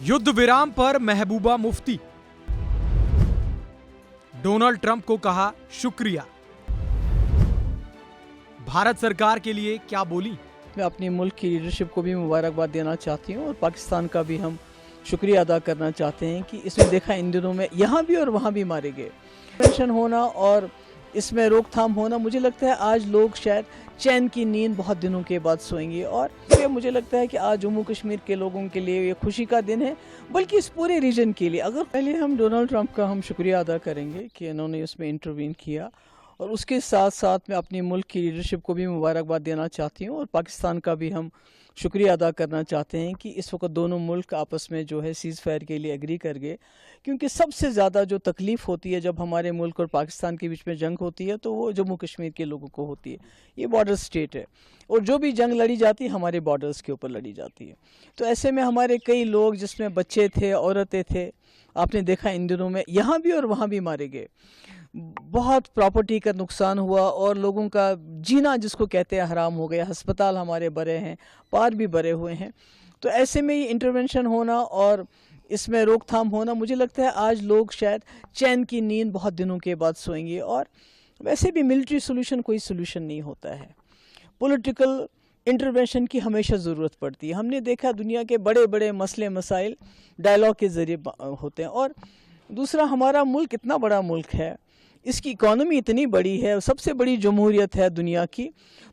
युद्ध विराम पर महबूबा मुफ्ती। डोनाल्ड ट्रंप को कहा शुक्रिया। भारत सरकार के लिए क्या बोली। मैं अपनी मुल्क की लीडरशिप को भी मुबारकबाद देना चाहती हूँ और पाकिस्तान का भी हम शुक्रिया अदा करना चाहते हैं कि इसमें देखा इन दिनों में यहाँ भी और वहाँ भी मारे गए। टेंशन होना और इसमें रोकथाम होना, मुझे लगता है आज लोग शायद चैन की नींद बहुत दिनों के बाद सोएंगे और ये मुझे लगता है कि आज जम्मू कश्मीर के लोगों के लिए ये खुशी का दिन है, बल्कि इस पूरे रीजन के लिए। अगर पहले हम डोनाल्ड ट्रंप का हम शुक्रिया अदा करेंगे कि इन्होंने इसमें इंटरवीन किया, और उसके साथ साथ मैं अपनी मुल्क की लीडरशिप को भी मुबारकबाद देना चाहती हूँ और पाकिस्तान का भी हम शुक्रिया अदा करना चाहते हैं कि इस वक्त दोनों मुल्क आपस में जो है सीज़ फायर के लिए एग्री कर गए। क्योंकि सबसे ज़्यादा जो तकलीफ़ होती है जब हमारे मुल्क और पाकिस्तान के बीच में जंग होती है तो वो जम्मू कश्मीर के लोगों को होती है। ये बॉर्डर स्टेट है और जो भी जंग लड़ी जाती है हमारे बॉर्डर्स के ऊपर लड़ी जाती है। तो ऐसे में हमारे कई लोग जिसमें बच्चे थे, औरतें थे, आपने देखा इन दिनों में यहाँ भी और वहाँ भी मारे गए। बहुत प्रॉपर्टी का नुकसान हुआ और लोगों का जीना जिसको कहते हैं हराम हो गया। अस्पताल हमारे बड़े हैं, पार भी बड़े हुए हैं। तो ऐसे में ये इंटरवेंशन होना और इसमें रोकथाम होना, मुझे लगता है आज लोग शायद चैन की नींद बहुत दिनों के बाद सोएंगे। और वैसे भी मिलिट्री सोल्यूशन कोई सोल्यूशन नहीं होता है, पॉलिटिकल इंटरवेंशन की हमेशा ज़रूरत पड़ती है। हमने देखा दुनिया के बड़े बड़े मसले मसाइल डायलॉग के ज़रिए होते हैं। और दूसरा, हमारा मुल्क इतना बड़ा मुल्क है, इसकी इकॉनमी इतनी बड़ी है, सबसे बड़ी जमहूरियत है दुनिया की,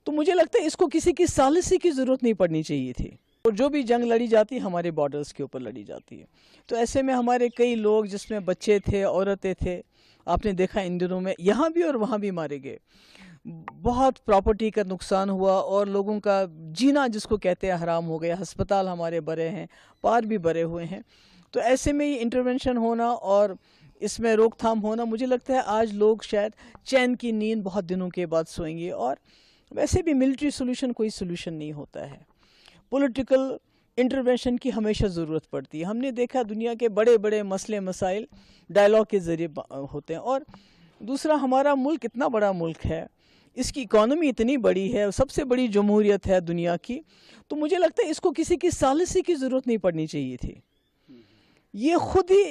तो मुझे लगता है इसको किसी की सालिसी की ज़रूरत नहीं पड़नी चाहिए थी। और जो भी जंग लड़ी जाती है हमारे बॉर्डर्स के ऊपर लड़ी जाती है। तो ऐसे में हमारे कई लोग जिसमें बच्चे थे, औरतें थे, आपने देखा इन दिनों में यहाँ भी और वहाँ भी मारे गए। बहुत प्रॉपर्टी का नुकसान हुआ और लोगों का जीना जिसको कहते हैं हराम हो गया। अस्पताल हमारे बड़े हैं, पार भी बड़े हुए हैं। तो ऐसे में ये इंटरवेंशन होना और इसमें रोकथाम होना, मुझे लगता है आज लोग शायद चैन की नींद बहुत दिनों के बाद सोएंगे। और वैसे भी मिलिट्री सोल्यूशन कोई सोल्यूशन नहीं होता है, पॉलिटिकल इंटरवेंशन की हमेशा ज़रूरत पड़ती है। हमने देखा दुनिया के बड़े बड़े मसले मसाइल डायलॉग के ज़रिए होते हैं। और दूसरा, हमारा मुल्क इतना बड़ा मुल्क है, इसकी इकॉनमी इतनी बड़ी है, सबसे बड़ी जमहूरियत है दुनिया की, तो मुझे लगता है इसको किसी की सालिसी की ज़रूरत नहीं पड़नी चाहिए थी। ये खुद ही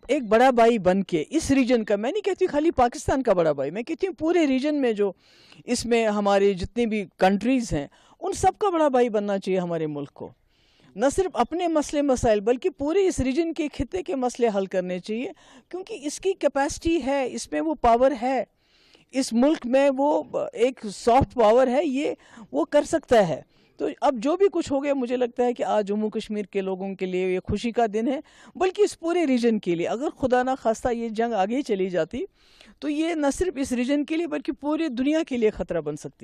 एक बड़ा भाई बन के इस रीजन का, मैं नहीं कहती खाली पाकिस्तान का बड़ा भाई, मैं कहती हूँ पूरे रीजन में जो इसमें हमारे जितनी भी कंट्रीज़ हैं उन सब का बड़ा भाई बनना चाहिए हमारे मुल्क को। न सिर्फ अपने मसले मसाइल बल्कि पूरे इस रीजन के खित्ते के मसले हल करने चाहिए, क्योंकि इसकी कैपेसिटी है, इसमें वो पावर है, इस मुल्क में वो एक सॉफ्ट पावर है, ये वो कर सकता है। तो अब जो भी कुछ हो गया, मुझे लगता है कि आज जम्मू कश्मीर के लोगों के लिए ये खुशी का दिन है, बल्कि इस पूरे रीजन के लिए। अगर खुदा ना खास्ता ये जंग आगे चली जाती तो ये न सिर्फ इस रीजन के लिए बल्कि पूरी दुनिया के लिए ख़तरा बन सकती।